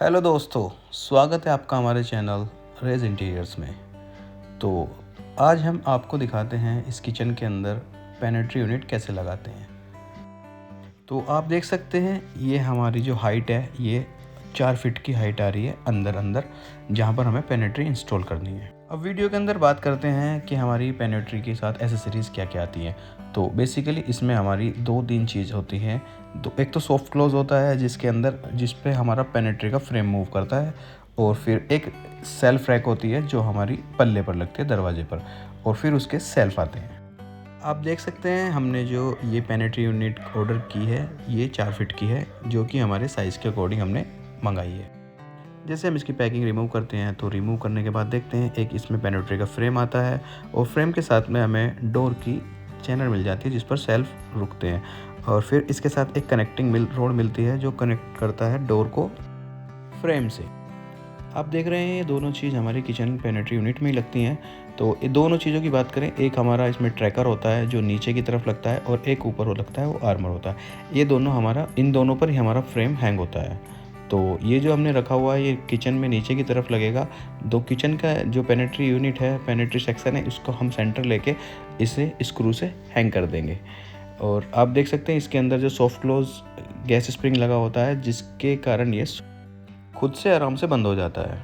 Hello दोस्तों, स्वागत है आपका हमारे चैनल रेज इंटीरियर्स में। तो आज हम आपको दिखाते हैं इस किचन के अंदर पेनेट्री यूनिट कैसे लगाते हैं। तो आप देख सकते हैं ये हमारी जो हाइट है ये 4 फीट की हाइट आ रही है अंदर जहाँ पर हमें पेनेट्री इंस्टॉल करनी है। अब वीडियो के अंदर बात करते हैं कि हमारी पेनेट्री के साथ एसेसरीज़ क्या क्या आती हैं। तो बेसिकली इसमें हमारी 2-3 चीज़ होती हैं। तो एक तो सॉफ्ट क्लोज होता है जिस पे हमारा पेनेट्री का फ्रेम मूव करता है, और फिर एक सेल्फ रैक होती है जो हमारी पल्ले पर लगती है दरवाजे पर, और फिर उसके सेल्फ आते हैं। आप देख सकते हैं हमने जो ये पेनेट्री यूनिट ऑर्डर की है ये 4 फीट की है, जो कि हमारे साइज़ के अकॉर्डिंग हमने मंगाई है। जैसे हम इसकी पैकिंग रिमूव करते हैं तो रिमूव करने के बाद देखते हैं एक इसमें पेनेट्री का फ्रेम आता है, और फ्रेम के साथ में हमें डोर की चैनल मिल जाती है जिस पर सेल्फ रुकते हैं, और फिर इसके साथ एक कनेक्टिंग रोड मिलती है जो कनेक्ट करता है डोर को फ्रेम से। आप देख रहे हैं ये दोनों चीज़ हमारी किचन पेनेट्री यूनिट में ही लगती हैं। तो ये दोनों चीज़ों की बात करें, एक हमारा इसमें ट्रैकर होता है जो नीचे की तरफ लगता है, और एक ऊपर हो लगता है वो आर्मर होता है। ये दोनों इन दोनों पर ही हमारा फ्रेम हैंग होता है। तो ये जो हमने रखा हुआ है ये किचन में नीचे की तरफ लगेगा। तो किचन का जो पेनेट्री यूनिट है, पेनेट्री सेक्शन है, इसको हम सेंटर लेके इसे स्क्रू से हैंग कर देंगे। और आप देख सकते हैं इसके अंदर जो सॉफ्ट क्लोज गैस स्प्रिंग लगा होता है जिसके कारण ये खुद से आराम से बंद हो जाता है।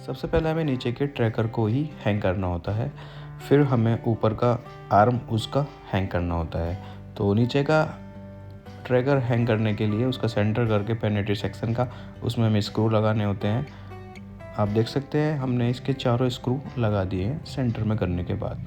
सबसे पहले हमें नीचे के ट्रैकर को ही हैंग करना होता है, फिर हमें ऊपर का आर्म उसका हैंग करना होता है। तो नीचे का ट्रैकर हैंग करने के लिए उसका सेंटर करके पेनेट्री सेक्शन का उसमें हमें स्क्रू लगाने होते हैं। आप देख सकते हैं हमने इसके चारों स्क्रू लगा दिए हैं सेंटर में करने के बाद।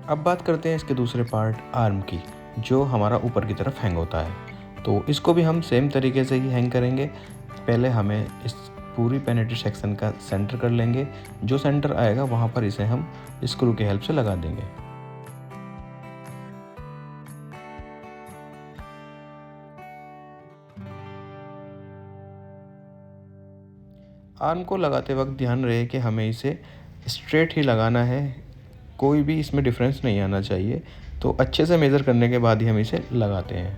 अब बात करते हैं इसके दूसरे पार्ट आर्म की, जो हमारा ऊपर की तरफ हैंग होता है। तो इसको भी हम सेम तरीके से ही हैंग करेंगे। पहले हमें इस पूरी पेनेट्री सेक्शन का सेंटर कर लेंगे, जो सेंटर आएगा वहाँ पर इसे हम स्क्रू की हेल्प से लगा देंगे। आर्म को लगाते वक्त ध्यान रहे कि हमें इसे स्ट्रेट ही लगाना है, कोई भी इसमें डिफरेंस नहीं आना चाहिए। तो अच्छे से मेज़र करने के बाद ही हम इसे लगाते हैं।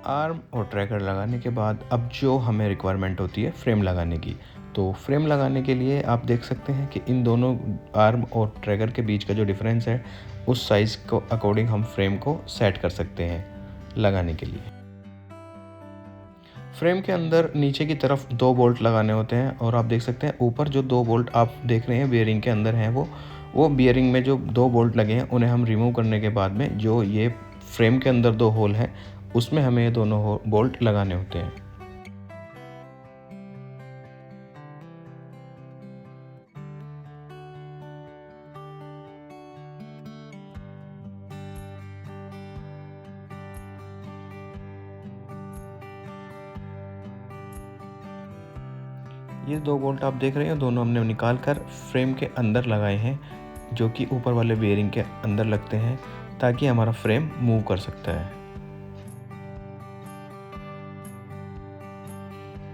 आर्म और ट्रैकर लगाने के बाद अब जो हमें रिक्वायरमेंट होती है फ्रेम लगाने की, तो फ्रेम लगाने के लिए आप देख सकते हैं कि इन दोनों आर्म और ट्रैकर के बीच का जो डिफरेंस है उस साइज़ को अकॉर्डिंग हम फ्रेम को सेट कर सकते हैं लगाने के लिए। फ्रेम के अंदर नीचे की तरफ 2 बोल्ट लगाने होते हैं, और आप देख सकते हैं ऊपर जो 2 बोल्ट आप देख रहे हैं बियरिंग के अंदर हैं, वो बियरिंग में जो 2 बोल्ट लगे हैं उन्हें हम रिमूव करने के बाद में जो ये फ्रेम के अंदर 2 होल हैं उसमें हमें ये दोनों बोल्ट लगाने होते हैं। ये 2 बोल्ट आप देख रहे हैं दोनों हमने निकाल कर फ्रेम के अंदर लगाए हैं, जो कि ऊपर वाले बेयरिंग के अंदर लगते हैं ताकि हमारा फ्रेम मूव कर सकता है।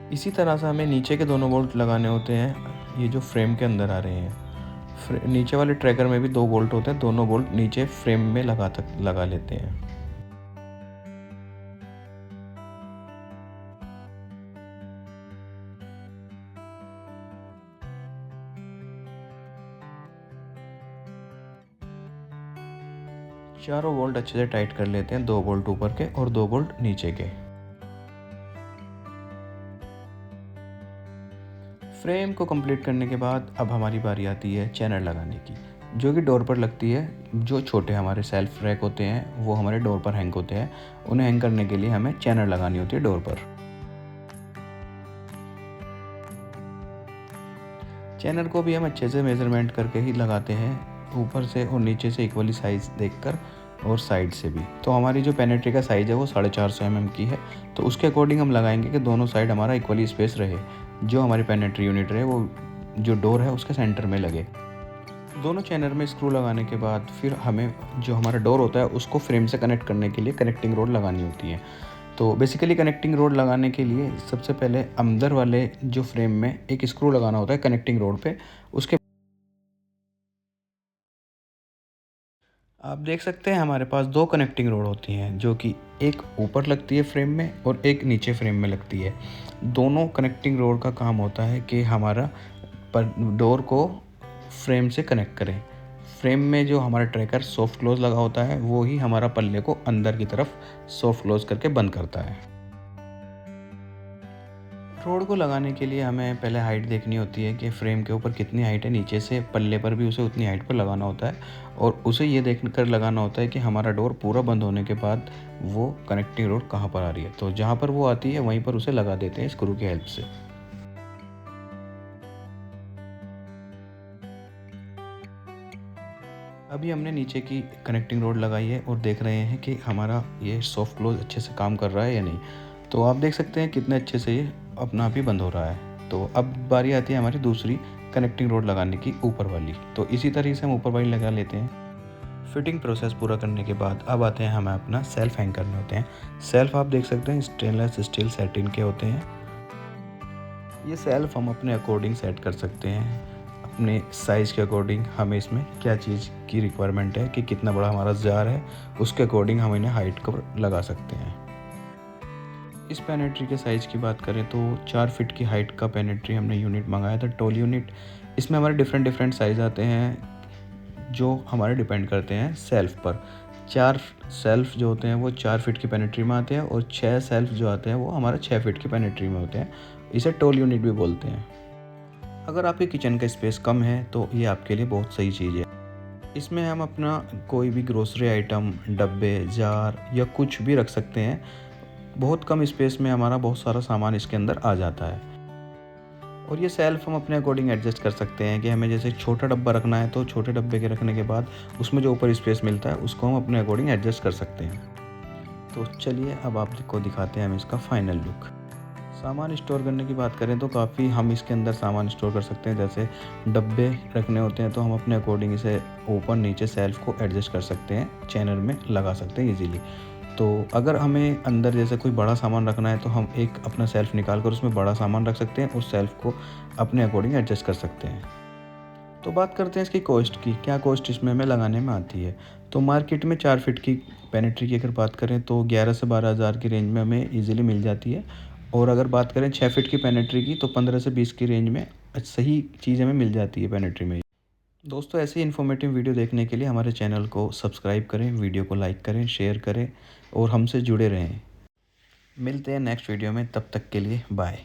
इसी तरह से हमें नीचे के दोनों बोल्ट लगाने होते हैं, ये जो फ्रेम के अंदर आ रहे हैं। नीचे वाले ट्रैकर में भी 2 बोल्ट होते हैं, दोनों बोल्ट नीचे फ्रेम में लगा लेते हैं। चारों बोल्ट अच्छे से टाइट कर लेते हैं, 2 बोल्ट ऊपर के और 2 बोल्ट नीचे के। फ्रेम को कंप्लीट करने के बाद अब हमारी बारी आती है चैनल लगाने की, जो कि डोर पर लगती है। जो छोटे हमारे सेल्फ रैक होते हैं वो हमारे डोर पर हैंग होते हैं, उन्हें हैंग करने के लिए हमें चैनल लगानी होती है डोर पर। चैनल को भी हम अच्छे से मेज़रमेंट करके ही लगाते हैं, ऊपर से और नीचे से इक्वली साइज़ देखकर, और साइड से भी। तो हमारी जो पेनेट्री का साइज़ है वो 450 mm की है, तो उसके अकॉर्डिंग हम लगाएंगे कि दोनों साइड हमारा इक्वली स्पेस रहे, जो हमारी पेनेट्री यूनिट रहे वो जो डोर है उसके सेंटर में लगे। दोनों चैनल में स्क्रू लगाने के बाद फिर हमें जो हमारा डोर होता है उसको फ्रेम से कनेक्ट करने के लिए कनेक्टिंग रोड लगानी होती है। तो बेसिकली कनेक्टिंग रोड लगाने के लिए सबसे पहले अंदर वाले जो फ्रेम में एक स्क्रू लगाना होता है कनेक्टिंग रोड पे। उसके आप देख सकते हैं हमारे पास 2 कनेक्टिंग रोड होती हैं, जो कि एक ऊपर लगती है फ्रेम में और एक नीचे फ्रेम में लगती है। दोनों कनेक्टिंग रोड का काम होता है कि हमारा पर डोर को फ्रेम से कनेक्ट करें। फ्रेम में जो हमारा ट्रैकर सॉफ्ट क्लोज लगा होता है वो ही हमारा पल्ले को अंदर की तरफ सॉफ्ट क्लोज करके बंद करता है। रोड को लगाने के लिए हमें पहले हाइट देखनी होती है कि फ्रेम के ऊपर कितनी हाइट है, नीचे से पल्ले पर भी उसे उतनी हाइट पर लगाना होता है और उसे ये देख कर लगाना होता है कि हमारा डोर पूरा बंद होने के बाद वो कनेक्टिंग रोड कहाँ पर आ रही है। तो जहाँ पर वो आती है वहीं पर उसे लगा देते हैं स्क्रू की हेल्प से। अभी हमने नीचे की कनेक्टिंग रोड लगाई है और देख रहे हैं कि हमारा ये सॉफ्ट क्लोज अच्छे से काम कर रहा है या नहीं। तो आप देख सकते हैं कितने अच्छे से ये अपना आप ही बंद हो रहा है। तो अब बारी आती है हमारी दूसरी कनेक्टिंग रोड लगाने की, ऊपर वाली। तो इसी तरीके से हम ऊपर वाली लगा लेते हैं। फिटिंग प्रोसेस पूरा करने के बाद अब आते हैं हमें अपना सेल्फ हैंग करने होते हैं। सेल्फ आप देख सकते हैं स्टेनलेस स्टील सैटिन के होते हैं। ये सेल्फ हम अपने अकॉर्डिंग सेट कर सकते हैं, अपने साइज़ के अकॉर्डिंग। हमें इसमें क्या चीज़ की रिक्वायरमेंट है कि कितना बड़ा हमारा जार है, उसके अकॉर्डिंग हम इन्हें हाइट को लगा सकते हैं। इस पेनेट्री के साइज़ की बात करें तो 4 फीट की हाइट का पेनेट्री हमने यूनिट मंगाया था, टॉल यूनिट। इसमें हमारे डिफरेंट साइज़ आते हैं जो हमारे डिपेंड करते हैं सेल्फ पर। 4 सेल्फ जो होते हैं वो 4 फीट की पेनेट्री में आते हैं और 6 सेल्फ जो आते हैं वो हमारे 6 फीट की पेनेट्री में होते हैं। इसे टॉल यूनिट भी बोलते हैं। अगर आपके किचन का स्पेस कम है तो ये आपके लिए बहुत सही चीज़ है। इसमें हम अपना कोई भी ग्रोसरी आइटम, डब्बे, जार या कुछ भी रख सकते हैं। बहुत कम स्पेस में हमारा बहुत सारा सामान इसके अंदर आ जाता है। और ये सेल्फ हम अपने अकॉर्डिंग एडजस्ट कर सकते हैं कि हमें जैसे छोटा डब्बा रखना है तो छोटे डब्बे के रखने के बाद उसमें जो ऊपर स्पेस मिलता है उसको हम अपने अकॉर्डिंग एडजस्ट कर सकते हैं। तो चलिए अब आपको दिखाते हैं हम इसका फाइनल लुक। सामान स्टोर करने की बात करें तो काफ़ी हम इसके अंदर सामान स्टोर कर सकते हैं। जैसे डब्बे रखने होते हैं तो हम अपने अकॉर्डिंग इसे ऊपर नीचे सेल्फ को एडजस्ट कर सकते हैं, चैनल में लगा सकते हैं इजीली। तो अगर हमें अंदर जैसे कोई बड़ा सामान रखना है तो हम एक अपना सेल्फ निकाल कर उसमें बड़ा सामान रख सकते हैं, उस सेल्फ को अपने अकॉर्डिंग एडजस्ट कर सकते हैं। तो बात करते हैं इसकी कॉस्ट की, क्या कॉस्ट इसमें हमें लगाने में आती है। तो मार्केट में 4 फीट की पेनेट्री की अगर बात करें तो 11 से 12 हज़ार की रेंज में हमें ईज़िली मिल जाती है। और अगर बात करें 6 फीट की पेनेट्री की तो 15 से 20 की रेंज में सही चीज़ हमें मिल जाती है पेनेट्री में। दोस्तों ऐसे ही इन्फॉर्मेटिव वीडियो देखने के लिए हमारे चैनल को सब्सक्राइब करें, वीडियो को लाइक करें, शेयर करें और हमसे जुड़े रहें। मिलते हैं नेक्स्ट वीडियो में, तब तक के लिए बाय।